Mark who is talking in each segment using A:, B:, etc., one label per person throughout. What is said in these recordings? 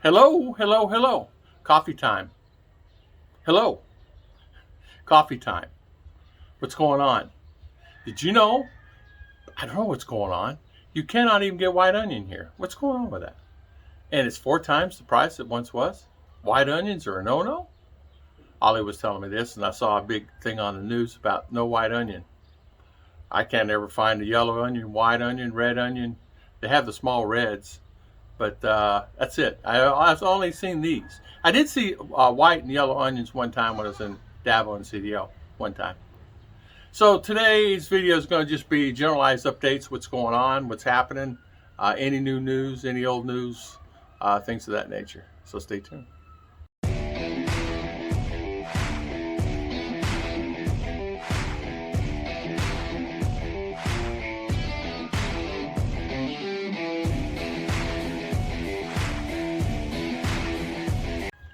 A: Hello, hello, hello. Coffee time. Hello, coffee time. What's going on? Did you know? I don't know what's going on. You cannot even get white onion here. What's going on with that? And it's 4 times the price it once was. White onions are a no-no? Ollie was telling me this, and I saw a big thing on the news about no white onion. I can't ever find a yellow onion, white onion, red onion. They have the small reds, but that's it. I've only seen these. I did see white and yellow onions one time when I was in Davao and CDO one time. So today's video is going to just be generalized updates, what's going on, what's happening, any new news, any old news, things of that nature. So stay tuned.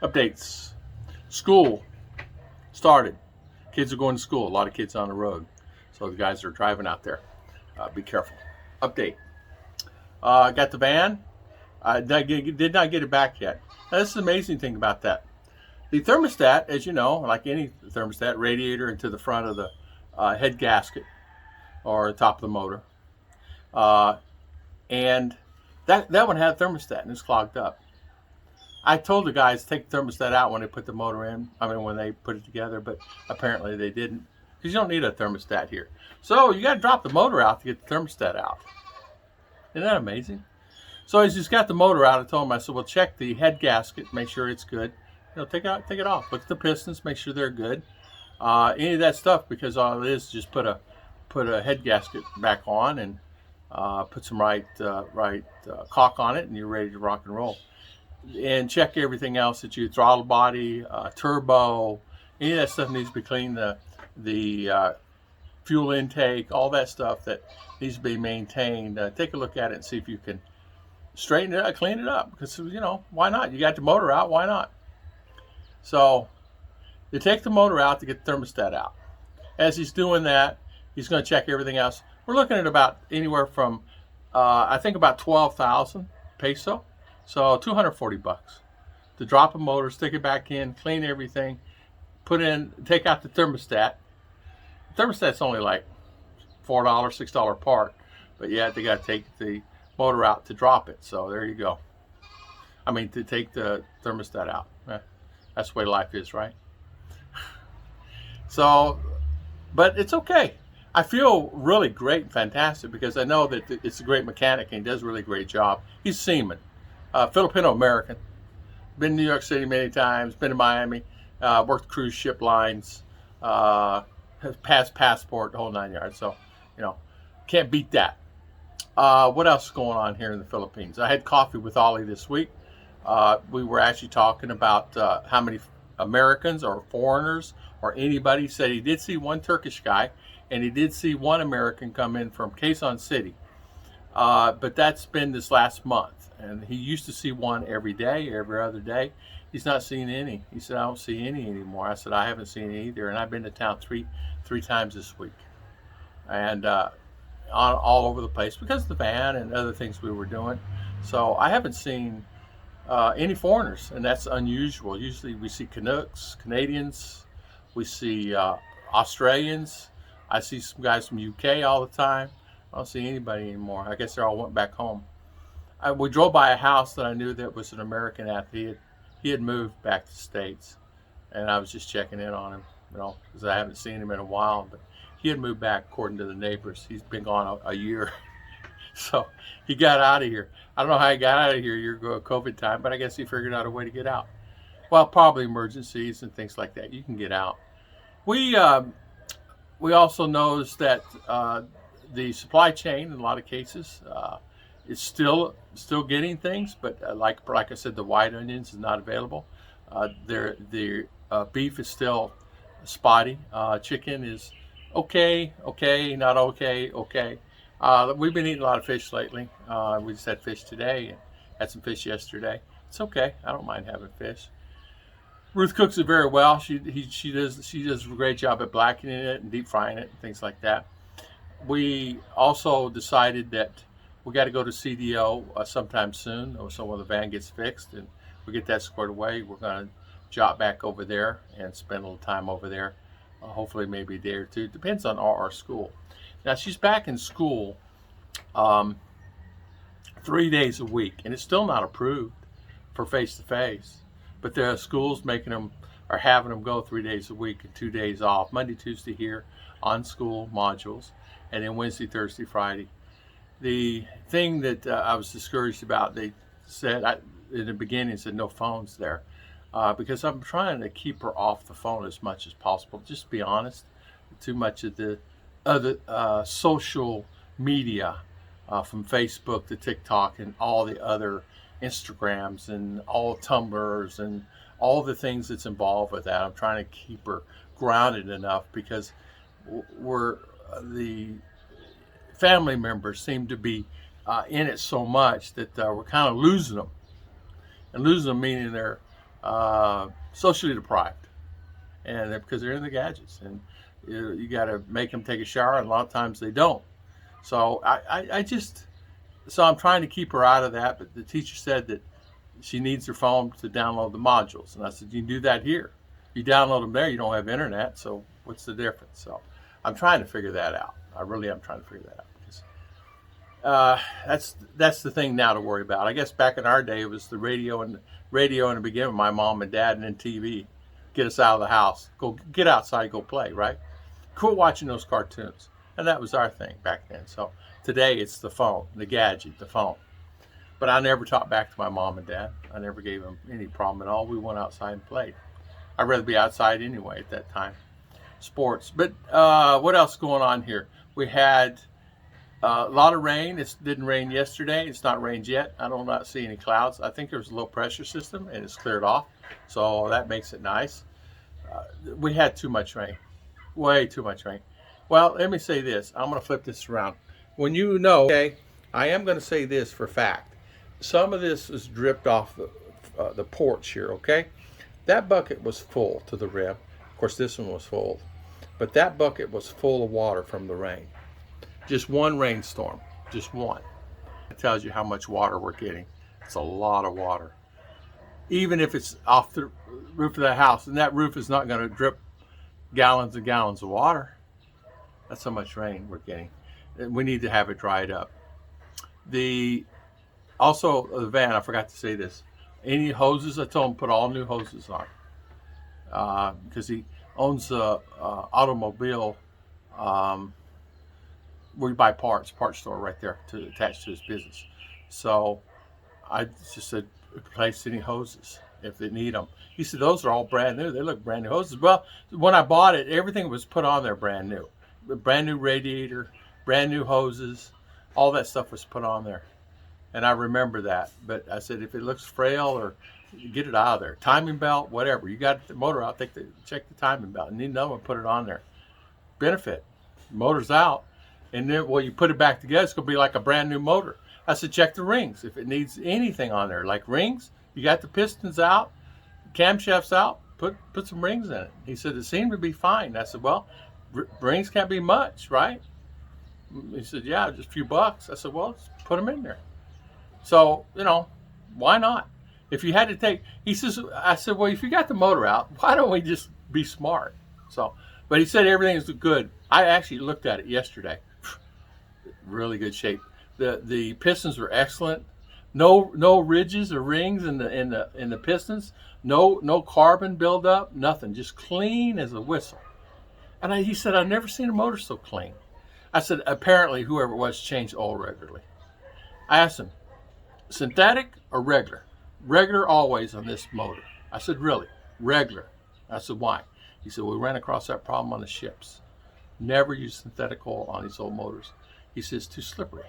A: Updates. School started. Kids are going to school. A lot of kids on the road. So the guys are driving out there. Be careful. Update. Got the van. I did not get it back yet. Now, this is the amazing thing about that. The thermostat, as you know, like any thermostat, radiator into the front of the head gasket or the top of the motor. And that one had a thermostat and it's clogged up. I told the guys to take the thermostat out when they put the motor in. I mean, when they put it together, but apparently they didn't. Because you don't need a thermostat here. So you got to drop the motor out to get the thermostat out. Isn't that amazing? So as he's got the motor out, I told him, I said, well, check the head gasket, make sure it's good. Take it off. Look at the pistons, make sure they're good. Any of that stuff, because all it is just put a head gasket back on and put some right caulk on it, and you're ready to rock and roll. And check everything else that you throttle body, turbo, any of that stuff needs to be cleaned. The fuel intake, all that stuff that needs to be maintained. Take a look at it and see if you can straighten it up, clean it up. Because why not? You got the motor out, why not? So you take the motor out to get the thermostat out. As he's doing that, he's going to check everything else. We're looking at about anywhere from I think about 12,000 peso. So $240 to drop a motor, stick it back in, clean everything, take out the thermostat. The thermostat's only like $4, $6 part, but yeah, they got to take the motor out to drop it. So there you go. I mean, to take the thermostat out. That's the way life is, right? So, but it's okay. I feel really great and fantastic because I know that it's a great mechanic and he does a really great job. He's a seaman. Filipino American, been in New York City many times, been to Miami, worked cruise ship lines, has passed passport, the whole 9 yards. So, can't beat that. What else is going on here in the Philippines? I had coffee with Ollie this week. We were actually talking about how many Americans or foreigners or anybody. Said he did see one Turkish guy and he did see one American come in from Quezon City. But that's been this last month. And he used to see one every day, every other day. He's not seeing any. He said, I don't see any anymore. I said, I haven't seen any either. And I've been to town three times this week. And all over the place because of the van and other things we were doing. So I haven't seen any foreigners, and that's unusual. Usually we see Canucks, Canadians, we see Australians. I see some guys from UK all the time. I don't see anybody anymore. I guess they all went back home. We drove by a house that I knew that was an American athlete. He had moved back to the States, and I was just checking in on him, because I haven't seen him in a while. But he had moved back, according to the neighbors. He's been gone a year, so he got out of here. I don't know how he got out of here during COVID time, but I guess he figured out a way to get out. Well, probably emergencies and things like that. You can get out. We also noticed that the supply chain, in a lot of cases, is still getting things, but like I said, the white onions is not available. The beef is still spotty. Chicken is okay, not okay. We've been eating a lot of fish lately. We just had fish today and had some fish yesterday. It's okay. I don't mind having fish. Ruth cooks it very well. She does a great job at blackening it and deep frying it and things like that. We also decided that We got to go to CDO sometime soon, so when the van gets fixed and we get that squared away, we're going to jot back over there and spend a little time over there. Hopefully maybe a day or two. Depends on our school. Now she's back in school 3 days a week, and it's still not approved for face-to-face. But there are schools making them or having them go 3 days a week and 2 days off. Monday, Tuesday here on school modules, and then Wednesday, Thursday, Friday. The thing that I was discouraged about, they said in the beginning, said no phones there. Because I'm trying to keep her off the phone as much as possible. Just to be honest, too much of the other social media, from Facebook to TikTok and all the other Instagrams and all Tumblrs and all the things that's involved with that. I'm trying to keep her grounded enough because the family members seem to be in it so much that we're kind of losing them. And losing them meaning they're socially deprived, and because they're in the gadgets, and you got to make them take a shower, and a lot of times they don't. So so I'm trying to keep her out of that. But the teacher said that she needs her phone to download the modules, and I said, you can do that here. You download them there, you don't have internet, so what's the difference? So I'm trying to figure that out. I really am trying to figure that out, because that's the thing now to worry about. I guess back in our day it was the radio in the beginning, my mom and dad, and then TV. Get us out of the house. Go get outside, go play, right? Quit watching those cartoons. And that was our thing back then. So today it's the phone, the gadget, the phone. But I never talked back to my mom and dad. I never gave them any problem at all. We went outside and played. I'd rather be outside anyway at that time. Sports. But what else going on here? We had a lot of rain. It didn't rain yesterday. It's not rained yet. I do not see any clouds. I think there's a low pressure system and it's cleared off. So that makes it nice. We had too much rain. Way too much rain. Well, let me say this. I'm going to flip this around. When you know, okay, I am going to say this for fact. Some of this is dripped off the porch here, okay? That bucket was full to the rim. Of course, this one was full. But that bucket was full of water from the rain. Just one rainstorm. Just one. It tells you how much water we're getting. It's a lot of water. Even if it's off the roof of the house, and that roof is not going to drip gallons and gallons of water. That's how much rain we're getting. We need to have it dried up. Also, the van, I forgot to say this. Any hoses, I told him put all new hoses on. Because he owns a automobile, where you buy parts store right there to attach to his business. So I just said, replace any hoses if they need them. He said, those are all brand new. They look brand new hoses. Well, when I bought it, everything was put on there brand new. Brand new radiator, brand new hoses, all that stuff was put on there. And I remember that. But I said, if it looks frail, or get it out of there. Timing belt, whatever. You got the motor out, check the timing belt. And need another one, put it on there. Benefit. Motor's out. And then, well, you put it back together, it's going to be like a brand new motor. I said, check the rings. If it needs anything on there, like rings, you got the pistons out, camshafts out, put some rings in it. He said, it seemed to be fine. I said, well, rings can't be much, right? He said, yeah, just a few bucks. I said, well, let's put them in there. So, why not? If you had to take, I said, well, if you got the motor out, why don't we just be smart? So, but he said everything is good. I actually looked at it yesterday. Really good shape. The pistons were excellent. No ridges or rings in the pistons. No carbon buildup. Nothing. Just clean as a whistle. And he said, I've never seen a motor so clean. I said, apparently whoever it was changed oil regularly. I asked him, synthetic or regular? Regular always on this motor. I said, really? Regular. I said, why? He said, we ran across that problem on the ships. Never use synthetic oil on these old motors. He says, too slippery.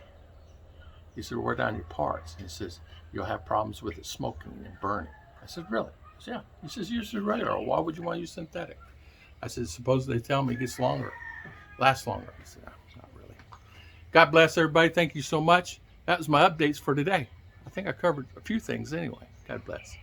A: He said, wear down your parts. He says, you'll have problems with it smoking and burning. I said, really? He said, yeah. He says, use the regular. Why would you want to use synthetic? I said, suppose they tell me it gets longer, lasts longer. I said, no, not really. God bless everybody. Thank you so much. That was my updates for today. I think I covered a few things anyway. God bless.